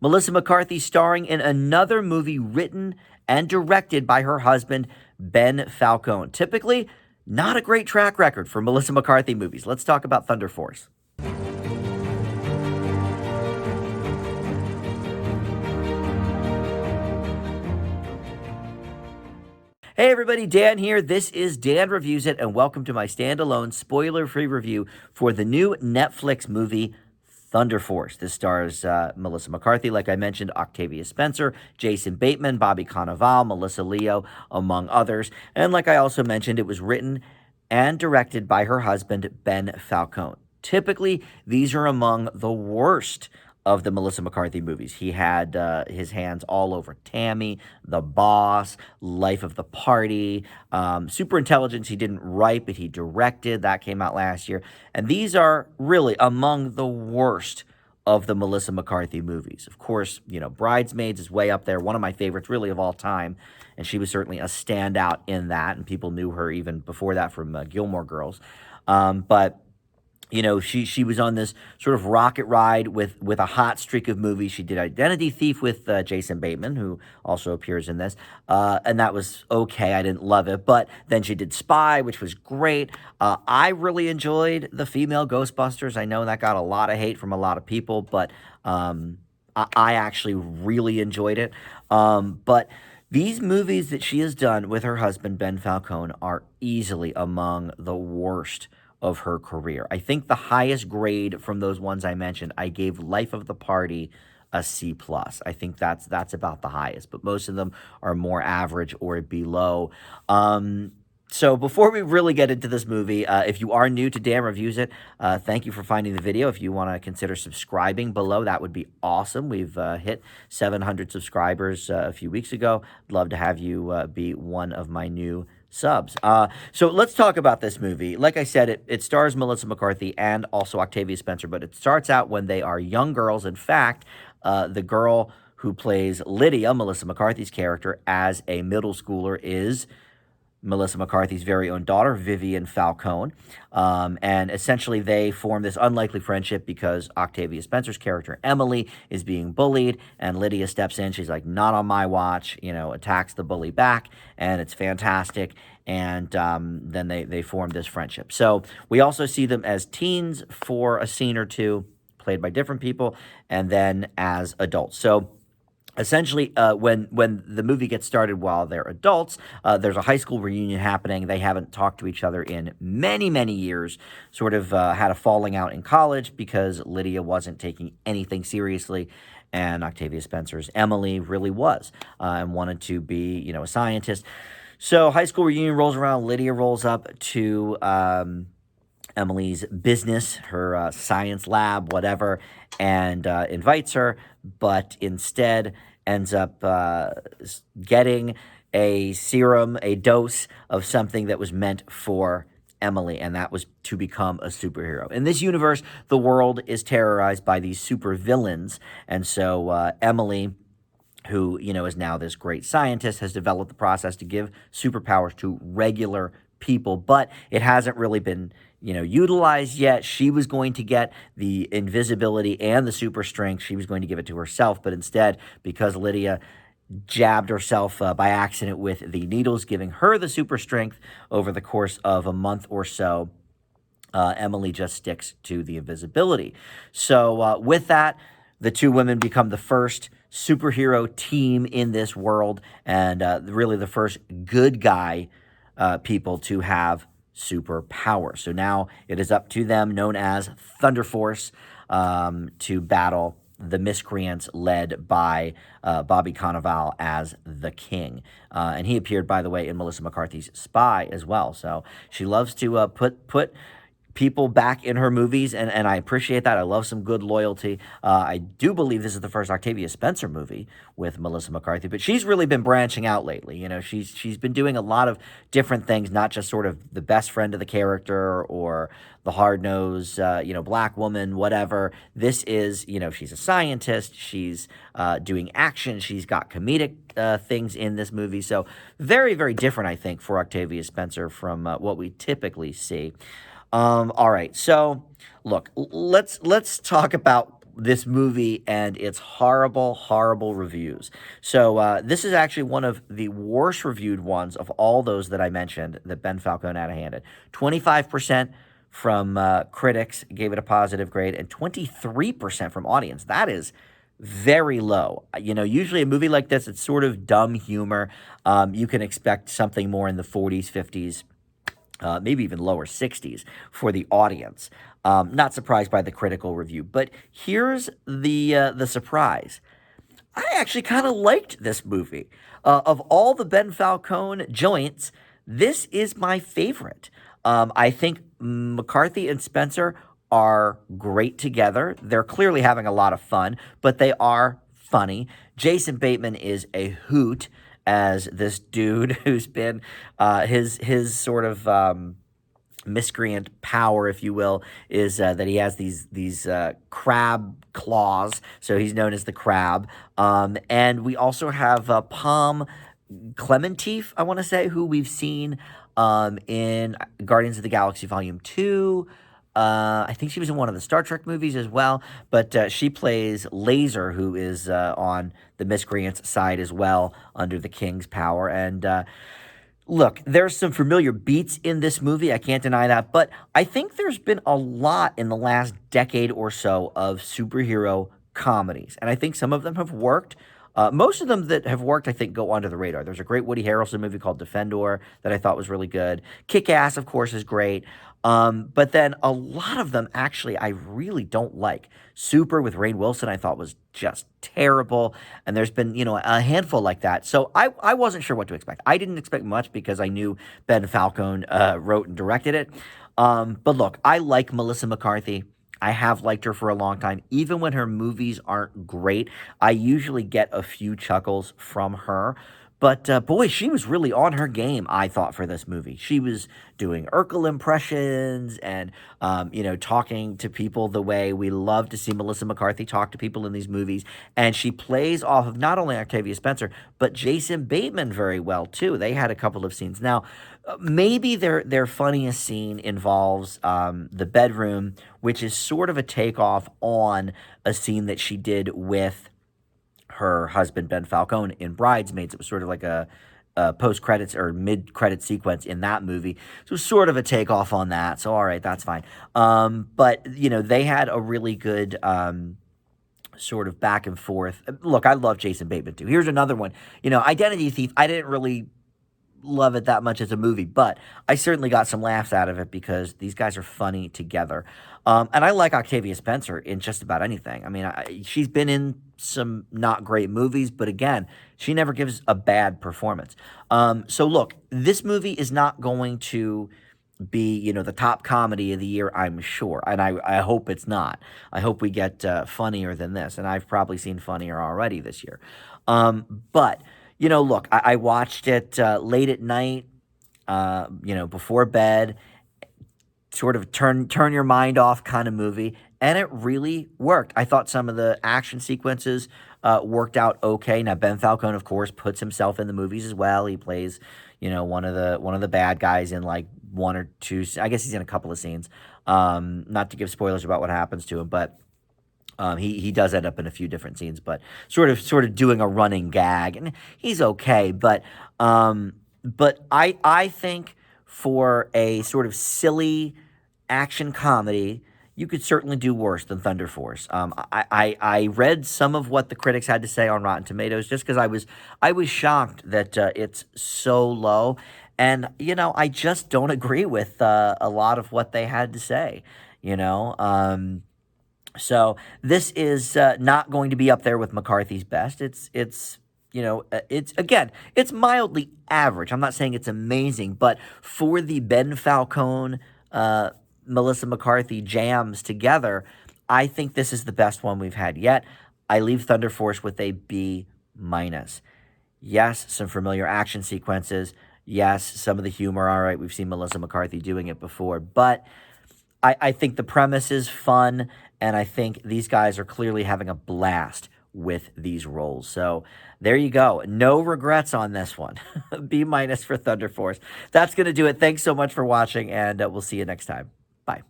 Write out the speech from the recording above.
Melissa McCarthy starring in another movie written and directed by her husband, Ben Falcone. Typically, not a great track record for Melissa McCarthy movies. Let's talk about Thunder Force. Hey everybody, Dan here. This is Dan Reviews It, and welcome to my standalone spoiler-free review for the new Netflix movie Thunder Force. This stars Melissa McCarthy, like I mentioned, Octavia Spencer, Jason Bateman, Bobby Cannavale, Melissa Leo, among others. And like I also mentioned, it was written and directed by her husband, Ben Falcone. Typically, these are among the worst of the Melissa McCarthy movies. He had his hands all over Tammy, The Boss, Life of the Party, Super Intelligence he didn't write, but he directed. That came out last year. And these are really among the worst of the Melissa McCarthy movies. Of course, Bridesmaids is way up there, one of my favorites really of all time, and she was certainly a standout in that, and people knew her even before that from Gilmore Girls. But she was on this sort of rocket ride with a hot streak of movies. She did Identity Thief with Jason Bateman, who also appears in this, and that was okay. I didn't love it, but then she did Spy, which was great. I really enjoyed The Female Ghostbusters. I know that got a lot of hate from a lot of people, but I actually really enjoyed it. But these movies that she has done with her husband, Ben Falcone, are easily among the worst of her career. I think the highest grade from those ones I mentioned, I gave Life of the Party a C+. I think that's about the highest, but most of them are more average or below. So before we really get into this movie, if you are new to Dan Reviews It, thank you for finding the video. If you want to consider subscribing below, that would be awesome. We've hit 700 subscribers a few weeks ago. I'd love to have you be one of my new subs. So let's talk about this movie. Like I said, it stars Melissa McCarthy and also Octavia Spencer, but it starts out when they are young girls. In fact, the girl who plays Lydia, Melissa McCarthy's character, as a middle schooler is Melissa McCarthy's very own daughter, Vivian Falcone. And essentially they form this unlikely friendship because Octavia Spencer's character, Emily, is being bullied, and Lydia steps in. She's like, not on my watch, attacks the bully back, and it's fantastic. And then they form this friendship. So we also see them as teens for a scene or two, played by different people, and then as adults. So essentially, when the movie gets started while they're adults, there's a high school reunion happening. They haven't talked to each other in many, many years, sort of had a falling out in college because Lydia wasn't taking anything seriously, and Octavia Spencer's Emily really was and wanted to be, a scientist. So high school reunion rolls around. Lydia rolls up to Emily's business, her science lab, whatever, and invites her, but instead ends up getting a serum, a dose of something that was meant for Emily, and that was to become a superhero. In this universe, the world is terrorized by these super villains, and so Emily, who, is now this great scientist, has developed the process to give superpowers to regular people, but it hasn't really been utilized yet. She was going to get the invisibility and the super strength. She was going to give it to herself, but instead, because Lydia jabbed herself by accident with the needles, giving her the super strength over the course of a month or so, Emily just sticks to the invisibility. So with that, the two women become the first superhero team in this world, and really the first good guy people to have superpower. So now it is up to them, known as Thunder Force, to battle the miscreants led by Bobby Cannavale as the King. And he appeared, by the way, in Melissa McCarthy's Spy as well. So she loves to put people back in her movies, and I appreciate that. I love some good loyalty. I do believe this is the first Octavia Spencer movie with Melissa McCarthy, but she's really been branching out lately. She's been doing a lot of different things, not just sort of the best friend of the character or the hard-nosed, black woman, whatever. This is, she's a scientist. She's doing action. She's got comedic things in this movie. So very, very different, I think, for Octavia Spencer from what we typically see. All right, so look, let's talk about this movie and its horrible, horrible reviews. So this is actually one of the worst reviewed ones of all those that I mentioned that Ben Falcone had handed. 25% from critics gave it a positive grade, and 23% from audience. That is very low. Usually a movie like this, it's sort of dumb humor. You can expect something more in the 40s, 50s, maybe even lower 60s for the audience. Not surprised by the critical review, but here's the surprise. I actually kind of liked this movie. Of all the Ben Falcone joints, this is my favorite. I think McCarthy and Spencer are great together. They're clearly having a lot of fun, but they are funny. Jason Bateman is a hoot as this dude who's been his sort of miscreant power, if you will, is that he has these crab claws, so he's known as the Crab. And we also have Palm Clementif, I want to say, who we've seen in Guardians of the Galaxy Volume 2. I think she was in one of the Star Trek movies as well, but she plays Laser, who is on the miscreant's side as well under the King's power. And look, there's some familiar beats in this movie. I can't deny that. But I think there's been a lot in the last decade or so of superhero comedies. And I think some of them have worked. Most of them that have worked, I think, go under the radar. There's a great Woody Harrelson movie called Defendor that I thought was really good. Kick-Ass, of course, is great. But then a lot of them, actually, I really don't like. Super with Rainn Wilson, I thought was just terrible. And there's been, a handful like that. So I wasn't sure what to expect. I didn't expect much because I knew Ben Falcone wrote and directed it. But look, I like Melissa McCarthy. I have liked her for a long time. Even when her movies aren't great, I usually get a few chuckles from her. But boy, she was really on her game, I thought, for this movie. She was doing Urkel impressions and, talking to people the way we love to see Melissa McCarthy talk to people in these movies. And she plays off of not only Octavia Spencer, but Jason Bateman very well, too. They had a couple of scenes. Now, maybe their funniest scene involves the bedroom, which is sort of a takeoff on a scene that she did with her husband, Ben Falcone, in Bridesmaids. It was sort of like a post-credits or mid-credit sequence in that movie. So it was sort of a takeoff on that. So, all right, that's fine. But, they had a really good sort of back and forth. Look, I love Jason Bateman, too. Here's another one. Identity Thief, I didn't really love it that much as a movie, but I certainly got some laughs out of it because these guys are funny together. And I like Octavia Spencer in just about anything. I mean, she's been in some not great movies, but again, she never gives a bad performance. So look, this movie is not going to be, the top comedy of the year, I'm sure. And I hope it's not. I hope we get funnier than this. And I've probably seen funnier already this year. But look, I watched it late at night, before bed, sort of turn your mind off kind of movie, and it really worked. I thought some of the action sequences worked out okay. Now, Ben Falcone, of course, puts himself in the movies as well. He plays, one of the bad guys in like one or two. I guess he's in a couple of scenes. Not to give spoilers about what happens to him, but he does end up in a few different scenes, but sort of doing a running gag, and he's okay. But I think for a sort of silly action comedy, you could certainly do worse than Thunder Force. I read some of what the critics had to say on Rotten Tomatoes just because I was shocked that it's so low, and I just don't agree with a lot of what they had to say. So this is not going to be up there with McCarthy's best. It's mildly average. I'm not saying it's amazing, but for the Ben Falcone, Melissa McCarthy jams together, I think this is the best one we've had yet. I leave Thunder Force with a B minus. Yes, some familiar action sequences. Yes, some of the humor. All right, we've seen Melissa McCarthy doing it before, but I think the premise is fun, and I think these guys are clearly having a blast with these roles. So there you go. No regrets on this one. B minus for Thunder Force. That's going to do it. Thanks so much for watching, and we'll see you next time. Bye.